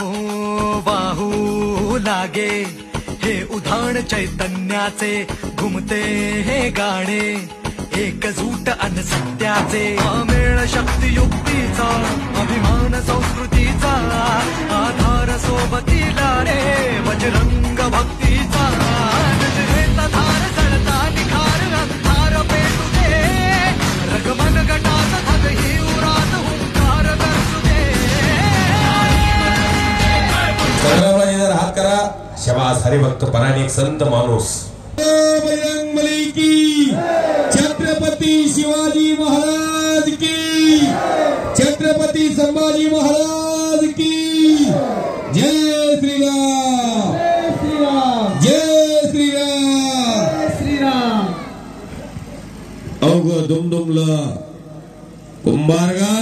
हो वाहू लागे हे उधाण चैतन्याचे, घुमते हे गाणे एकजूट अन सत्याचे, अमेळ शक्ती युक्तीचा, अभिमान संस्कृतीचा, आधार सोबतीला रे बजरंग भक्तीचा, नजरेचा धार जळता निखार अंधार पेटू दे, रगमन गटात धग ही उरात हुंकार दर्शू दे. सगळ्यांनी जर हात करा. शबास हरिभक्त पराणिक संत माणूस. बजरंगबली की, छत्रपती शिवाजी महाराज की, छत्रपती संभाजी महाराज की. जय श्रीराम, जय श्रीराम, जय श्रीराम, जय श्रीराम. अवघ दुमदुमला कुंभारगा.